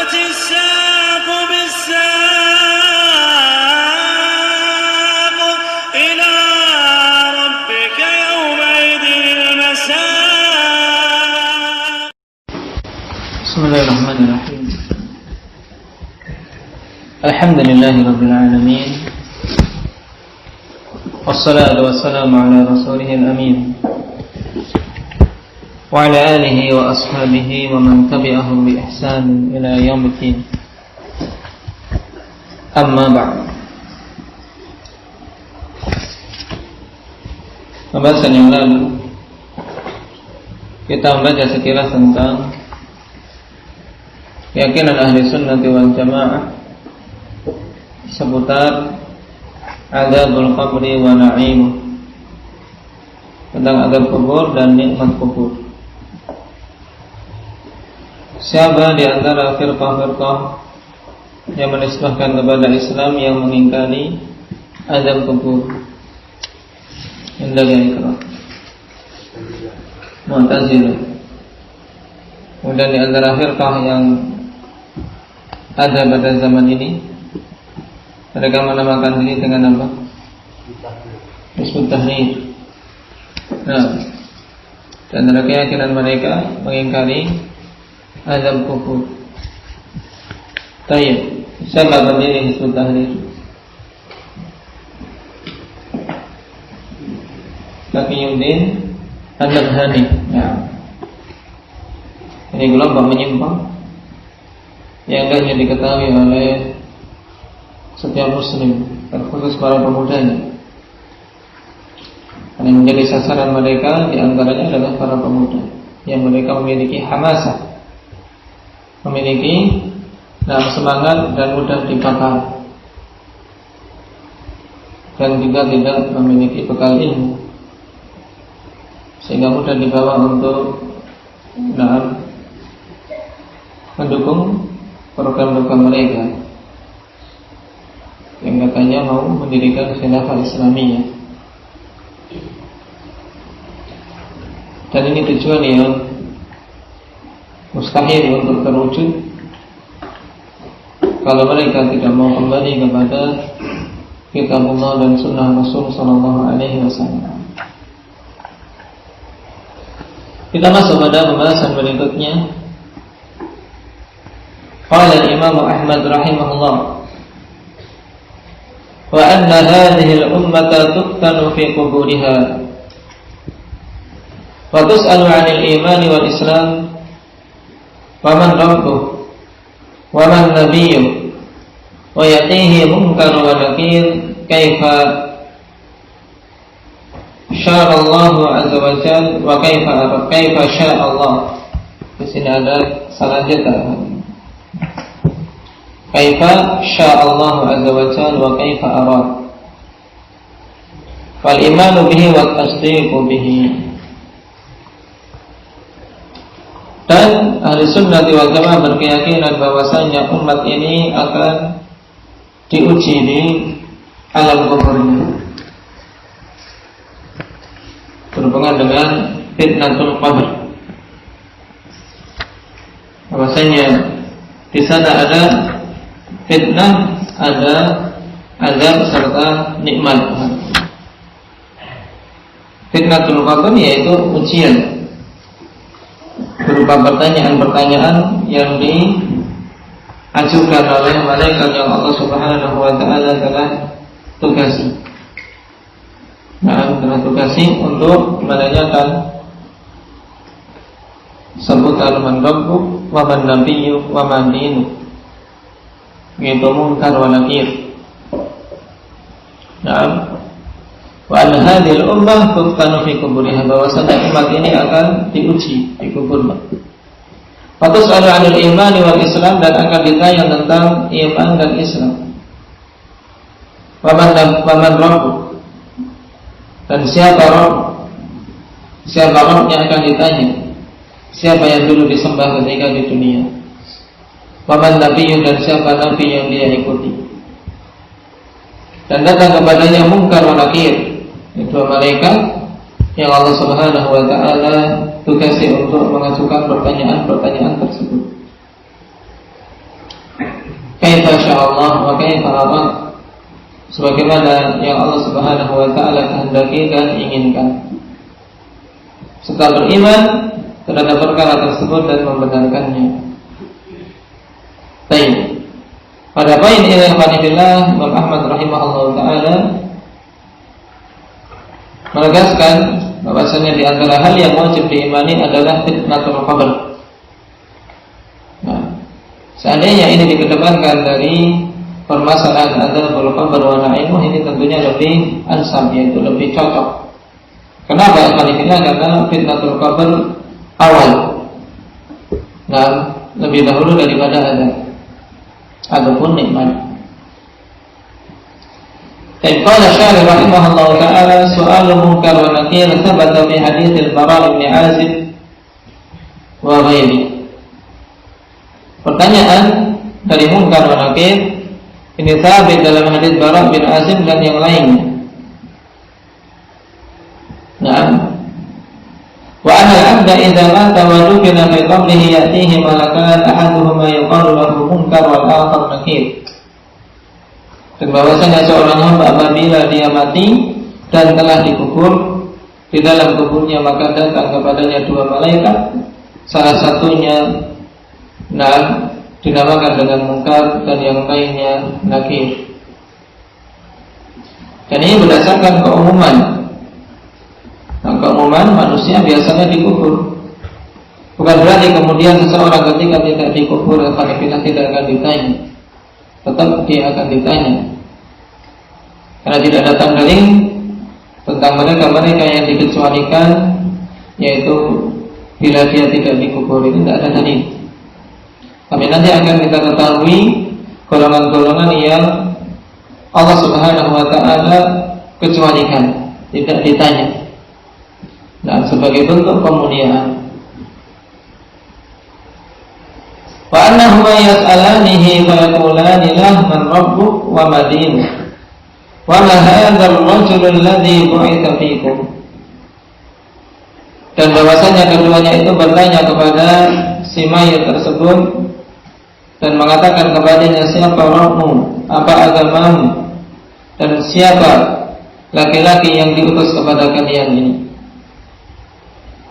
والتفت الساق بالساق إلى ربك يومئذ المساق. بسم الله الرحمن الرحيم. الحمد لله رب العالمين، والصلاة والسلام على رسوله الأمين وعلى آله وأصحابه ومن تبعهم بإحسان إلى يوم الدين. أما بعد. Pembahasan yang lalu kita membaca sekilas tentang keyakinan ahli sunnati wal jamaah seputar azabul qabri wa na'imuh, tentang azab kubur dan nikmat kubur. Siapa di antara firqah-firqah yang menisbahkan kepada Islam yang mengingkari azab kubur? Indahnya ikrah Mu'tazilah. Kemudian di antara firqah yang ada pada zaman ini, mereka menamakan diri dengan apa? Hizbut Tahrir. Nah, di antara keyakinan mereka mengingkari azab kubur. Tayyib, siapa berdiri Hizbut Tahrir? Taqiyuddin An-Nabhani. Ya. Ini kelompok menyimpang yang hanya diketahui oleh setiap muslim, terkhusus para pemudanya. Yang menjadi sasaran mereka di antaranya adalah para pemuda yang mereka memiliki hamasah, memiliki semangat dan mudah dibakar, dan juga tidak memiliki bekal ilmu, sehingga mudah dibawa untuk mendukung program-program mereka yang katanya mau mendirikan khilafah Islamiyah. Dan ini tujuan yang mustahil untuk terwujud kalau mereka tidak mau kembali kepada kitabullah dan sunnah Rasul sallallahu alaihi wasallam. Kita masuk pada pembahasan berikutnya. Qala al-Imam Ahmad rahimahullah, wa anna hadhihi al-ummata tuftanu fi quburiha wa tus'alu 'anil iman wal islam wa man rabbuh wa man nabiyyuh wa yatihi munkar wa nakir kaifa syaa Allah azza wa jalla wa kaifa syaa Allah. Di sini ada salah jeta. Kaifa syaa Allah azza wa jalla wa kaifa arad. Fal imanu bihi wa tasdiqu bihi. Dan ahli sunnah wal jamaah berkeyakinan bahwasanya umat ini akan diuji di alam kuburnya berhubungan dengan fitnatul qabr. Bahwasanya di sana ada fitnah, ada azab serta nikmat. Fitnatul qabr yaitu ujian berupa pertanyaan-pertanyaan yang diajukan oleh malaikat yang Allah Subhanahu wa taala telah tugasi. Telah tugasi untuk menanyakan seputar man rabbuk wa man nabiyyuk wa man dinuk, yaitu munkar wa nakir. Wa anna hadhil ummah tuftanu fi kuburiha, bahwasanya umat ini akan diuji di kuburnya. Fatus'alu 'anil imani wal islam, dan akan ditanya tentang iman dan Islam. Wa man rabbuk, dan siapa Rabb, siapa Rabbnya akan ditanya. Siapa yang dulu disembah ketika di dunia. Wa man nabiyyun, dan siapa nabi yang dia ikuti. Dan datang kepadanya munkar wa nakir, itu malaikat yang Allah Subhanahu wa taala tugasi untuk mengajukan pertanyaan-pertanyaan tersebut. Allah wa kaifa arad, sebagaimana yang Allah Subhanahu wa taala kehendaki dan inginkan, serta beriman terhadap perkara tersebut dan membenarkannya. Baik. Pada poin ini alhamdulillah Imam Ahmad rahimahullah taala menegaskan bahwasanya di antara hal yang wajib diimani adalah fitnatul qabr. Nah, seandainya ini dikedepankan dari permasalahan adzabul qabr wa na'imuh, ini tentunya lebih ansab, yaitu lebih cocok. Kenapa? Karena fitnatul qabr awal, nah, lebih dahulu daripada azab ataupun nikmat. Qala syarih rahimahullah ta'ala, soal munkar wa nakir thabata fi hadits al-Bara' bin Azib wa ghairi. Pertanyaan dari munkar wa nakir ini sabit dalam hadits Bara' bin Azib dan yang lainnya. Nah, wa anna al-'abda idza mata wa dufina fi qabrihi ya'tihi malakan ahaduhuma yuqalu lahu munkar wal akhar nakir. Dan bahwasanya seorang hamba apabila dia mati dan telah dikubur, di dalam kuburnya maka datang kepadanya dua malaikat, salah satunya dinamakan dengan munkar dan yang lainnya nakir. Dan ini berdasarkan keumuman. Nah, keumuman manusia biasanya dikubur. Bukan berarti kemudian seseorang ketika tidak dikubur tidak akan ditanya. Tetap dia akan ditanya, karena tidak datang dalil tentang mereka yang dikecualikan, yaitu bila dia tidak dikubur, ini tidak ada dalil. Tapi nanti akan kita ketahui golongan-golongan yang Allah Subhanahu wa taala kecualikan, tidak ditanya, dan sebagai bentuk kemuliaan. Wa annahuma yas'alanihi fa yaqulani lahu man rabbuk wa ma dinuk wa ma hadzal rajul alladhi bu'itsa fikum. Dan bahwasanya keduanya itu bertanya kepada si mayit tersebut dan mengatakan kepadanya, siapa Rabbmu, apa agamamu, dan siapa laki-laki yang diutus kepada kalian ini.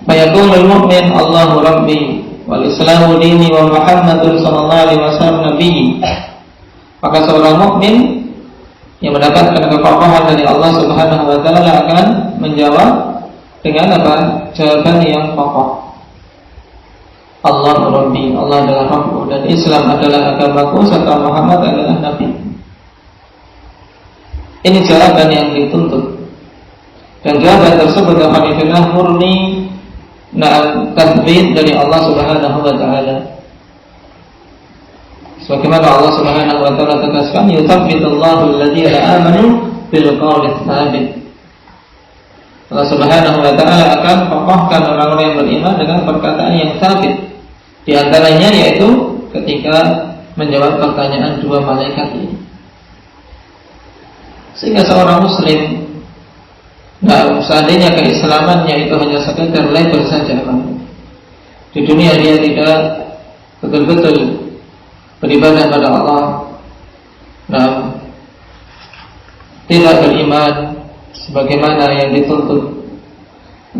Fa yaqulul mu'min Allahu rabbi wal islamu dini wa Muhammadun sallallahu alaihi wasallam nabi. Maka seorang mukmin yang mendapatkan kekokohan dari Allah Subhanahu wa taala akan menjawab dengan apa? Jawaban yang kokoh. Allah Rabbi, Allah adalah Rabbku, dan Islam adalah agamaku, serta Muhammad adalah nabi. Ini jawaban yang dituntut. Dan jawaban tersebut alhamdulillah murni tathbit dari Allah Subhanahu wa taala. Sebagaimana Allah Subhanahu wa taala tegaskan, yuthabbitullahu alladziina aamanu bil qawli tsabit. Allah Subhanahu wa taala akan kokohkan orang-orang yang beriman dengan perkataan yang tsabit. Di antaranya yaitu ketika menjawab pertanyaan dua malaikat ini. Sehingga seorang muslim, seandainya keislamannya itu hanya sekedar label saja, di dunia dia tidak betul-betul beribadah pada Allah, tidak beriman sebagaimana yang dituntut,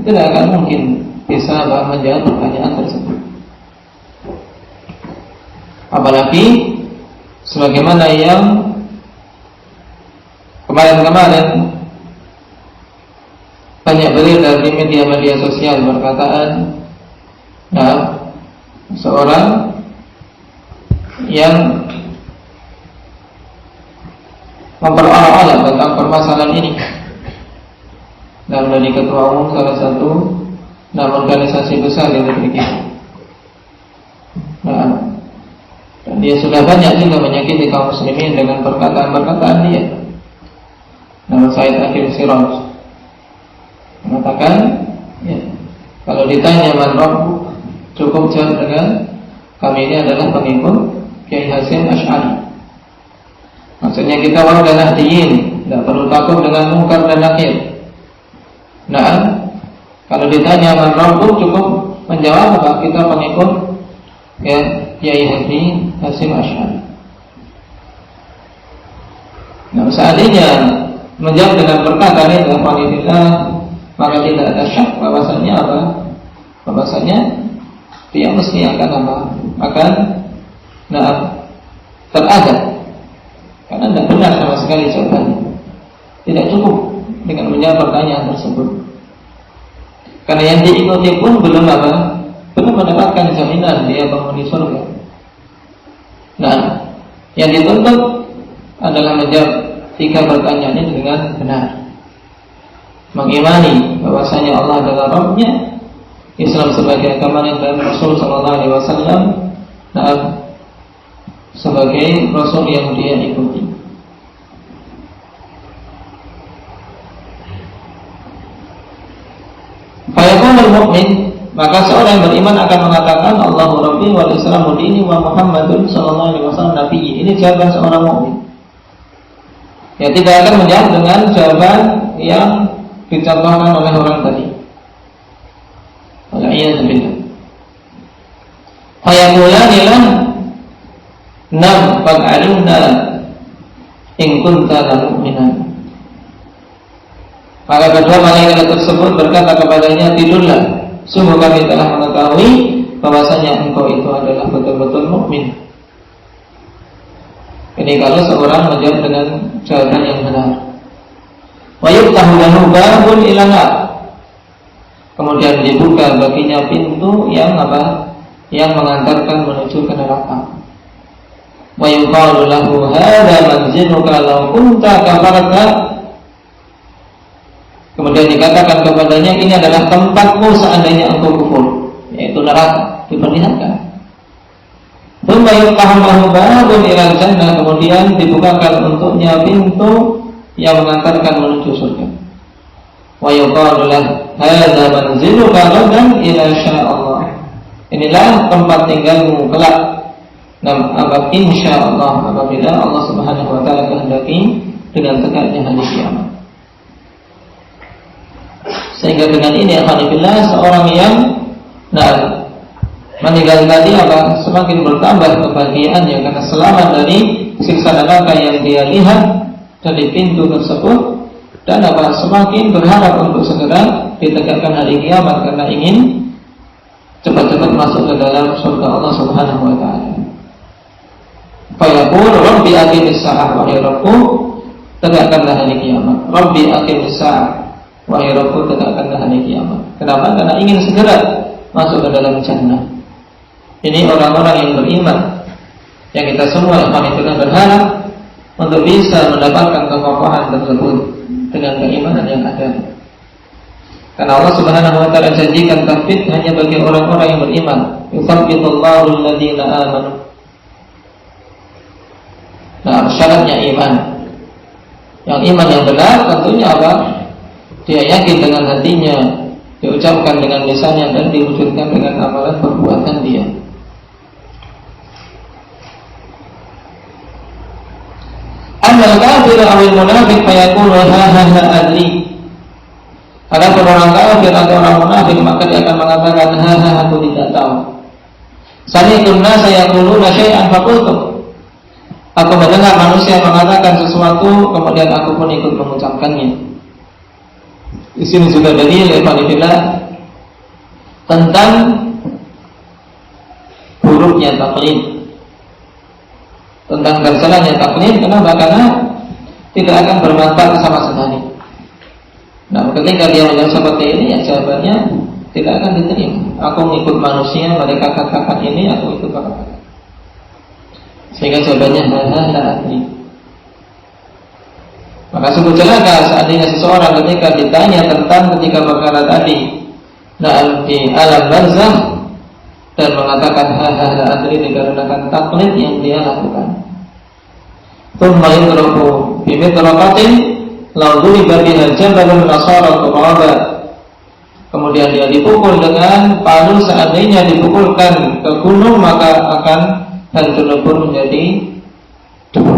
tidak akan mungkin bisa menjawab pertanyaan tersebut. Apalagi sebagaimana yang kemarin-kemarin banyak beredar di media-media sosial berkataan, seorang yang memperolok-olok tentang permasalahan ini, dan dari ketua umum salah satu organisasi besar di negeri kita. Dan dia sudah banyak juga menyakiti kaum muslimin dengan perkataan-perkataan dia. Nama Said Akhil Siraj mengatakan, kalau ditanya man Rabbu, cukup jawab dengan kami ini adalah pengikut Kiai Hasyim Asy'ari. Maksudnya kita warga Nahdiyin, tidak perlu takut dengan munkar dan nakir. Kalau ditanya man Rabbu, cukup menjawab bahwa kita pengikut Kiai Hasyim Asy'ari. Nah, seandainya menjawab dengan perkataan itu Alhamdulillah, maka tidak ada syak bahwasanya apa? Bahwasanya dia mesti akan apa? Akan teradab, karena tidak benar sama sekali jawabannya. Tidak cukup dengan menjawab pertanyaan tersebut, karena yang diikuti pun belum apa? Belum mendapatkan jaminan dia penghuni surga. Nah, yang dituntut adalah menjawab 3 pertanyaan ini dengan benar. Mengimani bahwasanya Allah adalah Rabb-nya, Islam sebagai agama dan Rasul sallallahu alaihi wasallam sebagai Rasul yang dia ikuti. Fayaqulul mu'min, maka seorang yang beriman akan mengatakan Allahu Rabbi wal Islamu dini wa Muhammadun sallallahu alaihi wasallam nabiyyi. Ini jawaban seorang mukmin. Ya, tidak akan menjawab dengan jawaban yang dicontohkan oleh orang tadi. Wal'iyadzubillah. Fayaqulani lah nam qad alimna in kunta la mu'minan. Maka kedua malaikat tersebut berkata kepadanya, tidurlah, sungguh kami telah mengetahui bahwasanya engkau itu adalah betul-betul mukmin. Ini kalau seorang menjawab dengan jawaban yang benar. Wa yuftahu lahu babun ila nar. Kemudian dibuka baginya pintu yang apa? Yang mengantarkan menuju ke neraka. Wa yuqalu lahu hadza manziluka law kunta kafarta. Kemudian dikatakan kepadanya, ini adalah tempatmu seandainya engkau kufur, yaitu neraka. Diperlihatkan. Kemudian dibukakan untuknya pintu yang mengantarkan menuju surga. Wa yuqalu lahu hadza manziluka ghadan ila sya'allah. Inilah tempat tinggalmu kelak. Nah, insyaallah, apabila Allah Subhanahu wa taala kehendaki dengan tegaknya hari kiamat. Sehingga dengan ini alhamdulillah seorang yang meninggal tadi semakin bertambah kebahagiaannya karena selamat dari siksa neraka yang dia lihat dari pintu tersebut, dan semakin berharap untuk segera ditegakkan hari kiamat karena ingin cepat-cepat masuk ke dalam surga Allah Subhanahu wa taala. Fa yaqul rabbi aqimis saa'ah, wahai Rabbku tegakkanlah hari kiamat. Rabbi aqimis saa'ah, wahai Rabbku tegakkanlah hari kiamat. Kenapa? Karena ingin segera masuk ke dalam jannah. Ini orang-orang yang beriman, yang kita semua alhamdulillah berharap untuk bisa mendapatkan kekokohan tersebut dengan keimanan yang ada. Karena Allah Subhanahu wa taala janjikan taufik hanya bagi orang-orang yang beriman. Yuthabbitullahu alladziina aamanu. Nah, syaratnya iman. Yang iman yang benar tentunya apa? Dia yakin dengan hatinya, diucapkan dengan lisannya, dan diwujudkan dengan amalan perbuatan dia. Amal kafir awil munafik fayaqulu ha adri. Ada orang kafir atau orang munafik maka dia akan mengatakan aku tidak tahu. Sami'tu an-nasa yaquluna syai'an faqultu. Aku mendengar manusia mengatakan sesuatu, kemudian aku pun ikut mengucapkannya. Di sini juga dalil tentang buruknya taklid, tentang tercelanya taklid. Kenapa? Karena tidak akan bermanfaat sama sekali. Nah, ketika dia menjawab seperti ini, ya jawabannya tidak akan diterima. Aku mengikut manusia, mereka katakan ini, aku ikut katakan. Sehingga jawabannya la adri. Maka sungguh celaka seandainya seseorang ketika ditanya tentang ketiga perkara tadi di alam barzakh dan mengatakan la adri dikarenakan taklid yang dia lakukan. Tsumma yudraku bi midraqatin law duriba biha jabalun nasara turaba. Kemudian dia dipukul dengan palu, seandainya dipukulkan ke gunung maka akan hancur lebur menjadi debu.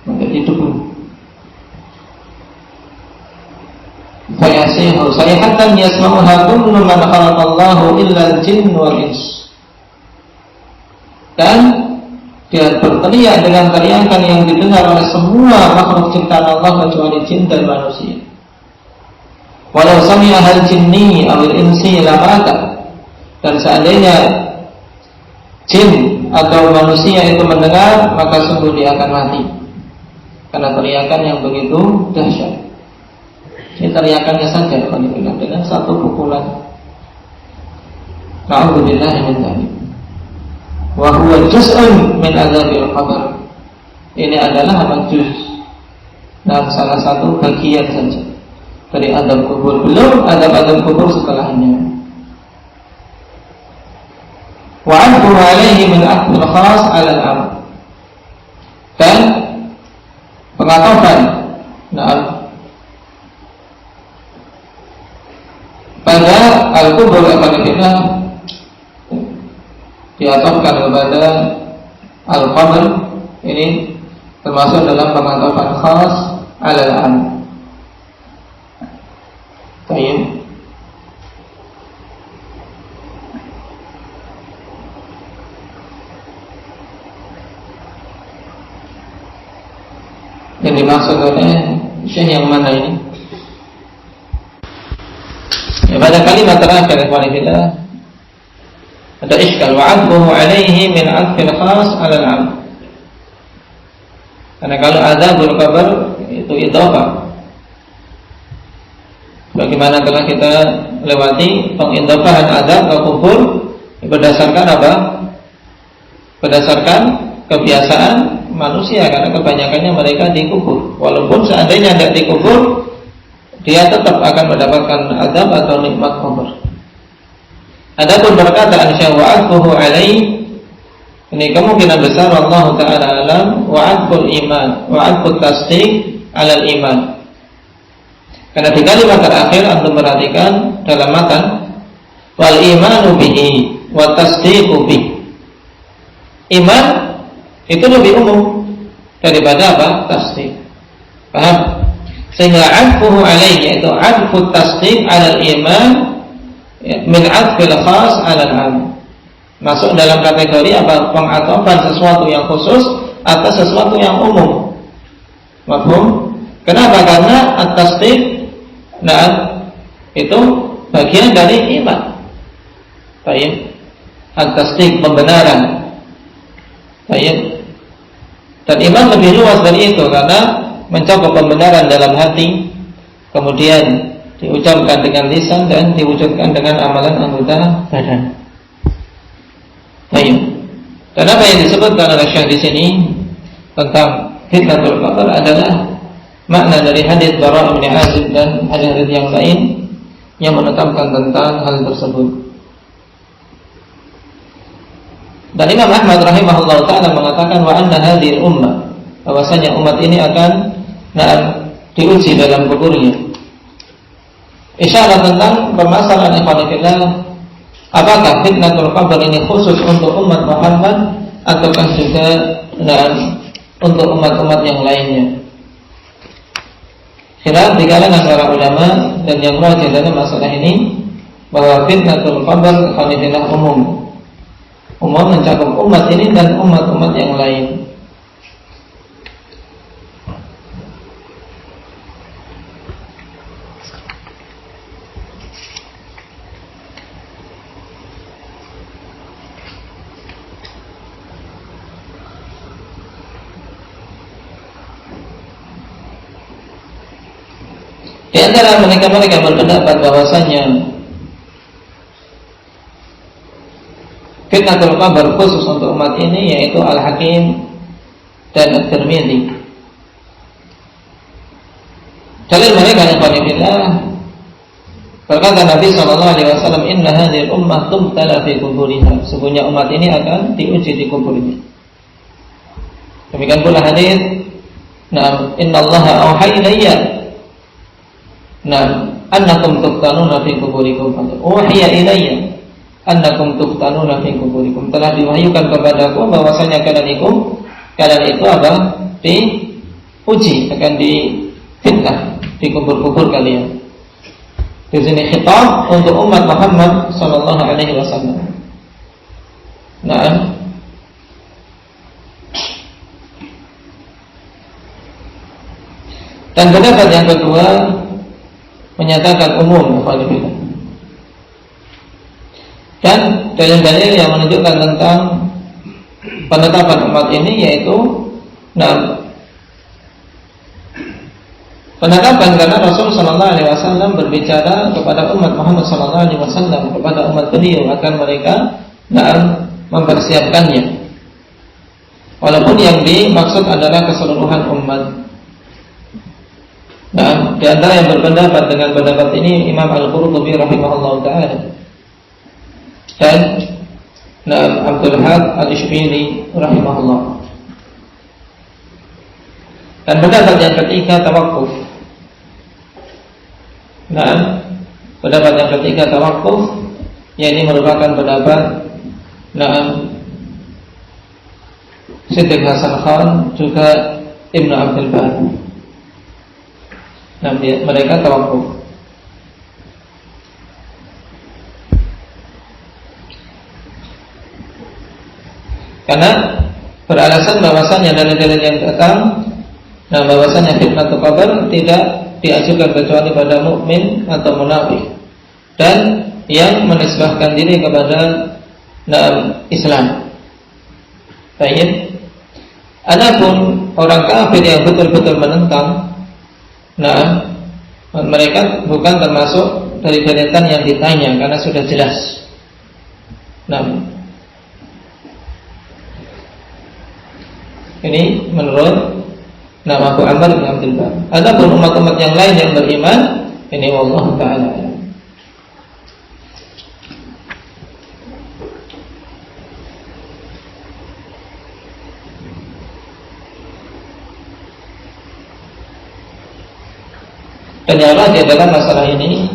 Menjadi debu. Fayasihu sayhatan yasma'uha kullu man khalaqallahu illa al-jinn wal ins. Dan Dia berteriak dengan teriakan yang didengar oleh semua makhluk ciptaan Allah kecuali jin dan manusia. Walau sami'a hal jinni awil insi lamata. Dan seandainya jin atau manusia itu mendengar, maka sungguh dia akan mati karena teriakan yang begitu dahsyat. Ini teriakannya saja dengan satu pukulan. Na'udzubillah min dzalik. Wa huwa juz'un min adzabil qabr. Ini adalah juz. Nah, salah satu bagian saja dari azab kubur. Belum azab kubur setelahnya. Wa anhu alaihi min aqdil khas 'ala al-am. Dan pengatapan pada al-kubur al-qadimah diatofkan kepada al-qabr. Ini termasuk dalam pengatapan khas 'ala al-am. Baik. Yang dimaksud oleh syekh yang mana ini? Ya, pada kalimat terakhir ada iskal wa'adbuhu alaihi min adfil khas 'ala al-'am. Karena kalau azabul qabr itu idhofah. Bagaimana telah kita lewati pengidhofahan azab ke kubur berdasarkan apa? Berdasarkan kebiasaan manusia, karena kebanyakannya mereka dikubur. Walaupun seandainya tidak dikubur, dia tetap akan mendapatkan azab atau nikmat kubur. Adapun perkataan syawa'atuhu alaihi, ini kemungkinan besar Allah Ta'ala alam wa'adbul iman, wa'adbul tasdiq alal iman. Karena di kalimat terakhir antum perhatikan dalam matan wal imanu bihi wa tasdiqu bihi. Iman itu lebih umum daripada apa? Tasdiq. Paham? Sehingga adfuhu alaihi, yaitu adfu tasdiq alal iman min adfil khas alal am, masuk dalam kategori apa? Pengatofan sesuatu yang khusus atas sesuatu yang umum. Mafhum? Kenapa? Karena at-tasdiq itu bagian dari iman. Baik. At-tasdiq pembenaran. Baik. Dan iman lebih luas dari itu karena mencakup pembenaran dalam hati, kemudian diucapkan dengan lisan dan diwujudkan dengan amalan anggota badan. Baik. Dan apa yang disebutkan oleh Syekh di sini tentang fitnatul qabr adalah makna dari hadis Bara' bin Azib dan hadis-hadis yang lain yang menetapkan tentang hal tersebut. Dan Imam Ahmad rahimahullah ta'ala mengatakan wa anna hadhihi ummah, bahwasanya umat ini akan diuji dalam kuburnya. Isyarat tentang permasalahan ikhwanillah, apakah fitnatul qabr ini khusus untuk umat Muhammad ataukah juga untuk umat-umat yang lainnya. Khilaf di kalangan para ulama, dan yang rajih dalam masalah ini bahwa fitnatul qabr ikhwanillah umum mencakup umat ini dan umat-umat yang lain. Di antara mereka berpendapat bahwasanya fitnatul qabr khusus untuk umat ini, yaitu Al-Hakim dan At-Tirmidzi. Dalil mereka yang qanifillah, berkata Nabi SAW, inna hadhihi ummah tubtala fi kuburiha, sesungguhnya umat ini akan diuji di kuburnya. Demikian pula hadis, inna allaha auha ilayya annakum tuftanuna fi kuburikum. Uhiya ilayya annakum tuftanuna fi kuburikum, telah diwahyukan kepadaku bahwasanya kalian itu apa? Diuji, akan difitnah di kubur-kubur kalian. Di sini khitab untuk umat Muhammad sallallahu alaihi wasallam. Dan pendapat yang kedua menyatakan umum khalifah. Dan dalil-dalil yang menunjukkan tentang penetapan umat ini yaitu penetapan karena Rasul sallallahu alaihi wasallam berbicara kepada umat Muhammad sallallahu alaihi wasallam, kepada umat beliau agar mereka mempersiapkannya. Walaupun yang dimaksud adalah keseluruhan umat. Nah, di antara yang berpendapat dengan pendapat ini Imam Al-Qurtubi rahimahullah taala dan Abdul Haq Al-Ishbili rahimahullah. Dan pendapat yang ketiga tawakuf. Nah, pendapat yang ketiga tawakuf, yang ini merupakan pendapat Siddiq Hasan Khan juga Ibnu Abdul Bar. Nah, mereka tawakuf. Karena beralasan bahwasannya dalil-dalil yang datang, bahwasannya fitnatul qabr tidak diajukan kecuali pada mukmin atau munafik dan yang menisbahkan diri kepada Islam. Baik. Adapun orang kafir yang betul-betul menentang, mereka bukan termasuk dari deretan yang ditanya karena sudah jelas. Ini menurut Abu Amr bin Abdul Bar. Adapun umat-umat yang lain yang beriman, ini wallahu ta'ala. Dan yang lagi adalah masalah ini,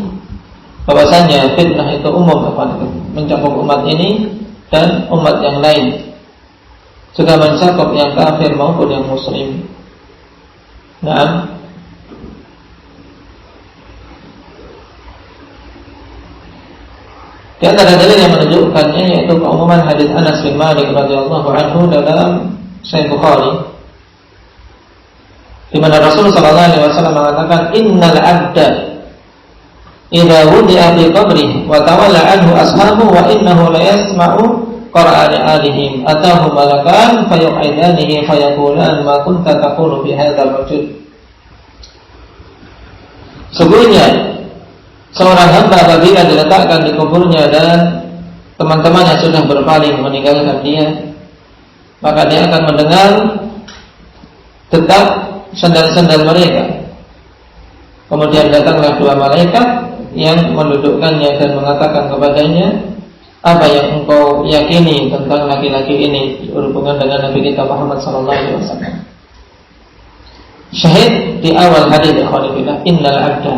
bahwasanya fitnah itu umum, mencakup umat ini dan umat yang lain, juga mencakup yang kafir maupun yang muslim. Nah, di antara dalil yang menunjukkannya yaitu keumuman hadis Anas bin Malik radhiyallahu anhu dalam Sahih Bukhari, di mana Rasul sallallahu alaihi wasallam mengatakan innal 'abda idza wudi'a fi qabrihi wa tawalla anhu ashabuhu wa innahu la yasma'u qur'ana alihim atahu malakan fayu'idanihi fayaqulan ma kunta taqulu fi hadzal rajul. Sesungguhnya seorang hamba apabila diletakkan di kuburnya dan teman-temannya sudah berpaling meninggalkan dia, maka dia akan mendengar detak sandal-sandal mereka. Kemudian datanglah dua malaikat yang mendudukkannya dan mengatakan kepadanya, apa yang engkau yakini tentang laki-laki ini berhubungan dengan Nabi kita Muhammad sallallahu alaihi wasallam. Syahid di awal hadis ikhwanillah, innal 'abda,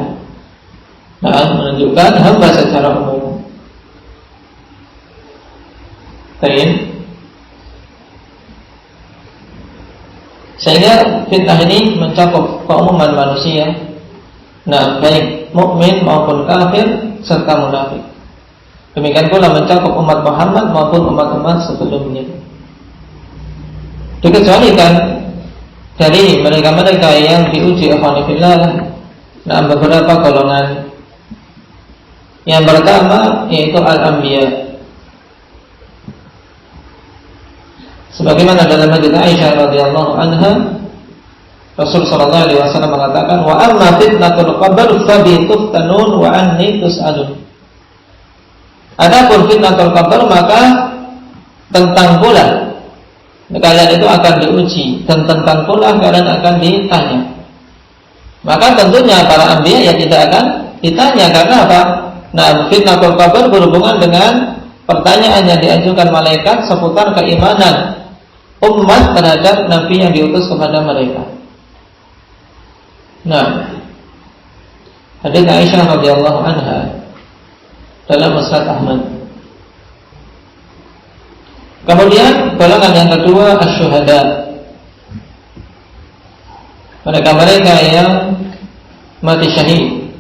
menunjukkan hamba secara umum. Baik. Sehingga fitnah ini mencakup keumuman manusia, baik mukmin maupun kafir serta munafik. Demikian pula mencakup umat Muhammad maupun umat-umat sebelumnya. Dikecualikan dari mereka-mereka yang diuji ikhwanillah, beberapa golongan. Yang pertama yaitu al-anbiya. Sebagaimana dalam hadits Aisyah radhiyallahu anha, Rasul sallallahu alaihi wasallam mengatakan, "Wa amma fitnatul qabr fa bi tuftanun wa anni tus'alun." Adapun fitnatul qabr maka tentang pula kalian itu akan diuji dan tentang pula kalian akan ditanya. Maka tentunya para anbiya ya tidak akan ditanya karena apa? Fitnatul qabr berhubungan dengan pertanyaan yang diajukan malaikat seputar keimanan umat terhadap nabi yang diutus kepada mereka. Hadits Aisyah radhiyallahu anha dalam Musnad Ahmad. Kemudian golongan yang kedua asy-syuhada. Mereka yang mati syahid.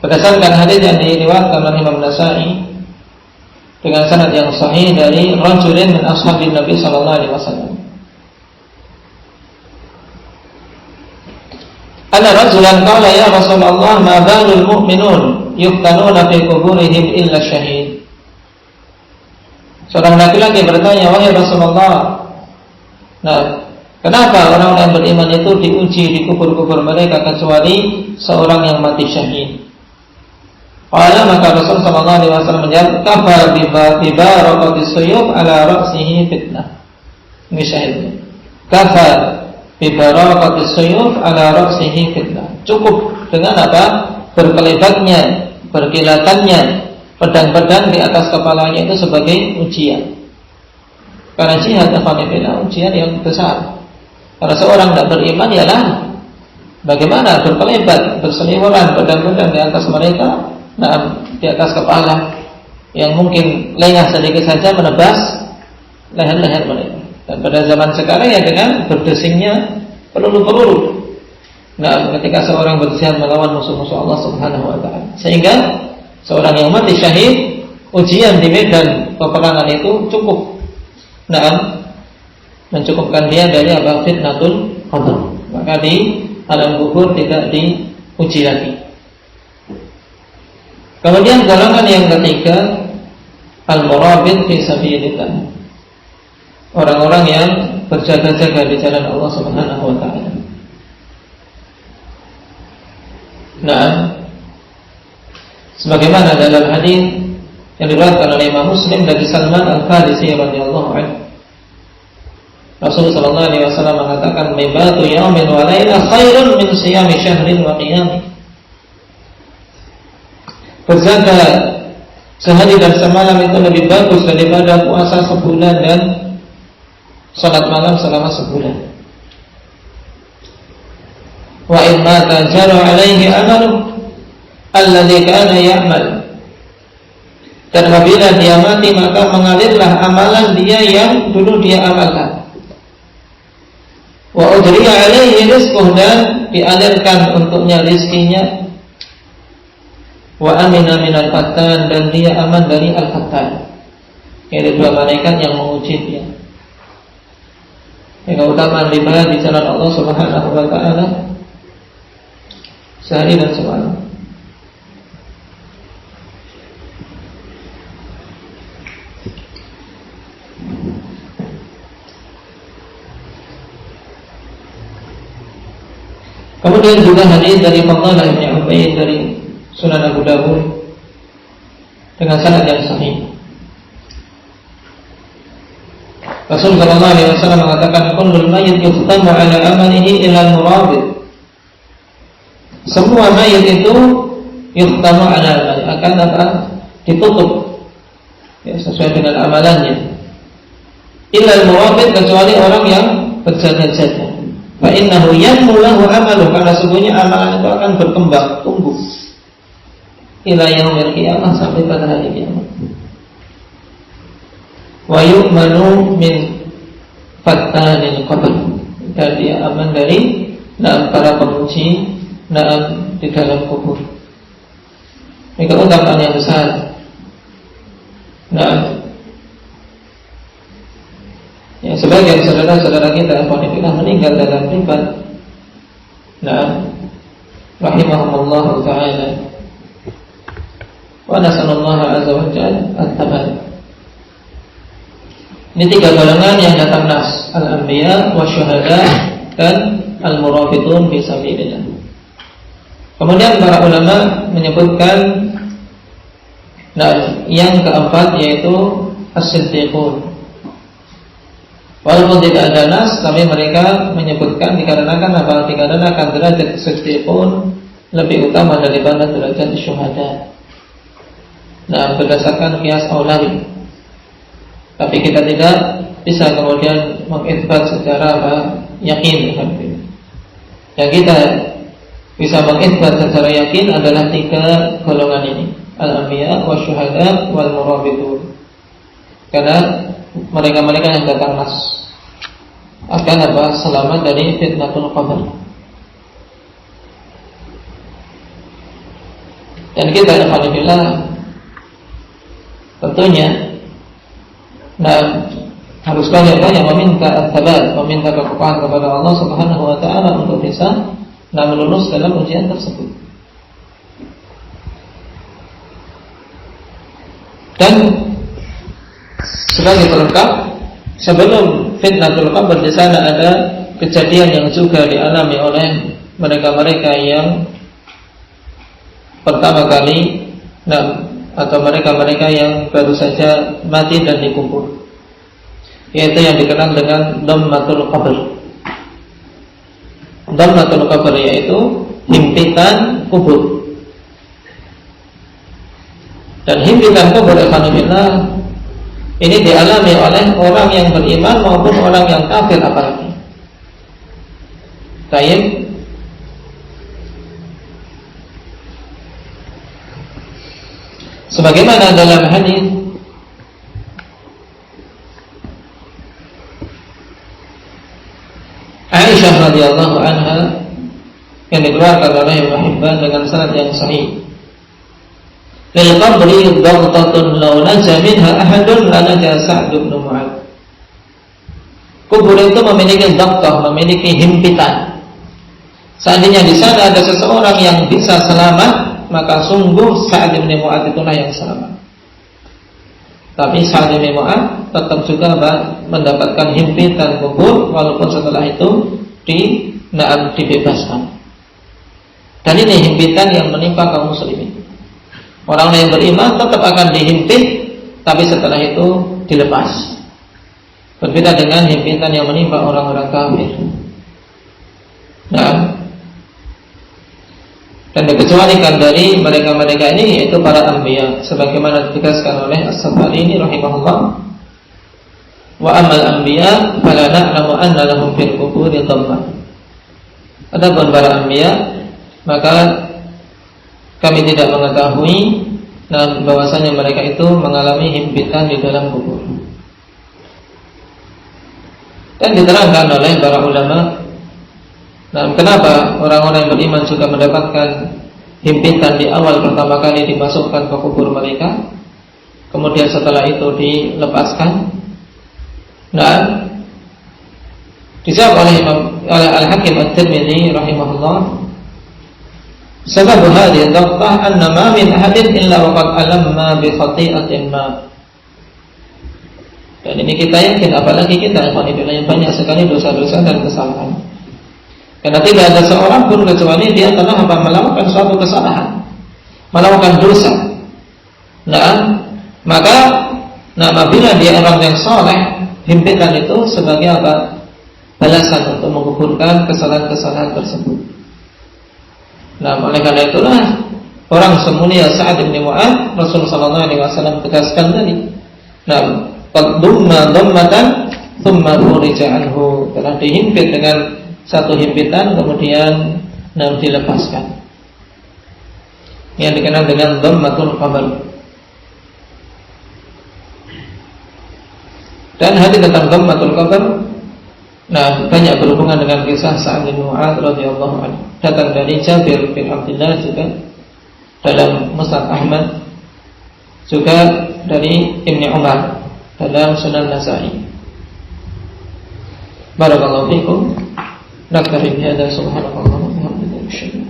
Berdasarkan hadis yang diriwayatkan oleh Imam Nasa'i dengan sanad yang sahih dari rajulin min ashabin Nabi sallallahu alaihi wasallam. Ana rajulan qala ya Rasulullah ma balul mu'minun yuftanuna fi quburihim illa syahid. Seorang laki-laki bertanya, wahai Rasulullah, nah, kenapa orang-orang beriman itu diuji di kubur-kubur mereka kecuali seorang yang mati syahid? Qala, maka Rasul sallallahu alaihi wasallam menjawab, kafa bi barakatis suyuf ala ra'sihi fitnah. Ini syahidnya. Kafa bi barakatis suyuf ala ra'sihi fitnah. Cukup dengan apa? Berkelebatnya, berkilatannya pedang-pedang di atas kepalanya itu sebagai ujian. Karena jihad adalah ujian yang besar. Karena seorang tidak beriman ialah bagaimana berkelebat, berseliweran pedang-pedang di atas mereka, nah, di atas kepala yang mungkin lengah sedikit saja menebas leher-leher mereka. Dan pada zaman sekarang ya dengan berdesingnya peluru-peluru. Nah, ketika seorang berjihad melawan musuh-musuh Allah Subhanahu wa taala, sehingga seorang yang mati syahid, ujian di medan peperangan itu cukup, nah, mencukupkan dia dari apa? Fitnatul qabr. Maka di alam kubur tidak diuji lagi. Kemudian golongan yang ketiga, al-murabit fi sabilillah. Orang-orang yang berjaga-jaga di jalan Allah Subhanahu wa taala. Nah, sebagaimana dalam hadis yang diriwayatkan oleh Imam Muslim dari Salman Al-Farisi radhiyallahu anhu, Rasulullah sallallahu alaihi wasallam mengatakan, "Mibatu yaumin wa lailah khairun min siyami syahrin wa qiyamih." Berjaga sehari dan semalam itu lebih bagus daripada puasa sebulan dan salat malam selama sebulan. Wa in mata jara alaihi amalu alladzi kana ya'mal. Dan apabila dia mati maka mengalirlah amalan dia yang dulu dia amalkan. Wa ujriya alaihi rizquh, dan dialirkan untuknya rizkinya. Wa amina minal fattan, dan dia aman dari al-fattan, yaitu dua malaikat yang menguji dia. Keutamaan riba di jalan Allah Subhanahu wa taala sehari dan semalam. Kemudian juga hadis dari Fadhalah bin Ubayd dari Sunan Abu Dawud dengan sanad yang sahih. Rasul sallallahu alaihi wasallam mengatakan, kullul mayyit yukhtamu ala amalihi ila al-murabit. Semua mayit itu yukhtamu ala amali, akan ditutup ya, sesuai dengan amalannya. Ila al-murabit, kecuali orang yang berjaga-jaga. Fa innahu yanmu lahu amalu, karena sesungguhnya amalan itu akan berkembang, tumbuh ila yaumil qiyamah, sampai pada hari kiamat. Wa yu'manu min fattanil qabr, dan dia aman dari para penguji di dalam kubur. Ini keutamaan yang besar. Ya, sebagian saudara-saudara kita yang meninggal dalam ribat, rahimahumullah ta'ala, wa nasallallahu azza wa jalla at-tabat. Ini tiga golongan yang datang nas: al-anbiya, wasyuhada, dan al-murabitun fi sabilillah. Kemudian para ulama menyebutkan yang keempat, yaitu as-siddiqun. Walaupun tidak ada nas, tapi mereka menyebutkan dikarenakan apa? Dikarenakan derajat as-siddiqun lebih utama daripada derajat syuhada. Berdasarkan qiyas aulawi. Tapi kita tidak bisa kemudian mengitsbat secara yakin. Yang kita bisa mengitsbat secara yakin adalah tiga golongan ini: al-anbiya, wasyuhada, wal murabitun. Karena mereka-mereka yang datang nas akan selamat dari fitnatul qabr. Dan kita alhamdulillah tentunya harus banyak-banyak meminta at-tabat, meminta kekokohan kepada Allah Subhanahu wa taala untuk bisa namun lulus dalam ujian tersebut. Dan sebagai pelengkap, sebelum fitnatul qabr di sana ada kejadian yang juga dialami oleh mereka-mereka yang pertama kali, atau mereka-mereka yang baru saja mati dan dikubur, yaitu yang dikenal dengan dhammatul qabr. Dhammatul qabr yaitu himpitan kubur. Dan himpitan kubur ini dialami oleh orang yang beriman maupun orang yang kafir apalagi. Baik. Sebagaimana dalam hadis Aisyah radhiyallahu anha yang dikeluarkan oleh Ibnu Hibban dengan sanad yang sahih. Lil qabri dhaghtatun law naja minha ahadun la naja Sa'd bin Mu'adz. Kubur itu memiliki dhaghtah, memiliki himpitan. Seandainya di sana ada seseorang yang bisa selamat, maka sungguh Sa'd bin Mu'adz itulah yang selamat. Tapi Sa'd bin Mu'adz tetap juga mendapatkan himpitan kubur walaupun setelah itu dibebaskan. Dan ini himpitan yang menimpa kaum muslimin. Orang yang beriman tetap akan dihimpit, tapi setelah itu dilepas. Berbeda dengan himpitan yang menimpa orang-orang kafir. Dan dikecualikan dari mereka-mereka ini yaitu para anbiya, sebagaimana ditegaskan oleh As-Safarini rahimahullah. Wa amal anbiya fala na'lamu anna lahum fil quburi dhammah. Adapun para anbiya, maka kami tidak mengetahui bahwasanya mereka itu mengalami himpitan di dalam kubur. Dan diterangkan oleh para ulama, kenapa orang-orang yang beriman juga mendapatkan himpitan di awal pertama kali dimasukkan ke kubur mereka, kemudian setelah itu dilepaskan. Dijawab oleh Al-Hakim At-Tirmidzi rahimahullah, sebab hadhihi dhaghthah anna ma min ahadin illa waqad alamma bi khati'atin ma. Dan ini kita yakin, apalagi kita yang banyak sekali dosa-dosa dan kesalahan. Karena tidak ada seorang pun kecuali dia telah melakukan suatu kesalahan, melakukan dosa. Maka apabila dia orang yang saleh, himpitan itu sebagai apa? Balasan untuk menggugurkan kesalahan-kesalahan tersebut. Oleh karena itulah orang semulia Sa'd bin Mu'adz, Rasulullah sallallahu alaihi wasallam tegaskan tadi, qaddumma dhammatan thumma furija anhu, telah dihimpit dengan satu himpitan kemudian dilepaskan. Yang dikenal dengan dhammatul qabr. Dan hadis tentang dhammatul qabr banyak berhubungan dengan kisah Sa'd bin Mu'adz radhiyallahu anhu. Datang dari Jabir bin Abdullah juga dalam Musnad Ahmad, juga dari Ibnu Umar dalam Sunan Nasa'i. Barakallahu fikum. Naktafi bihadza, subhanallahi wa bihamdihi.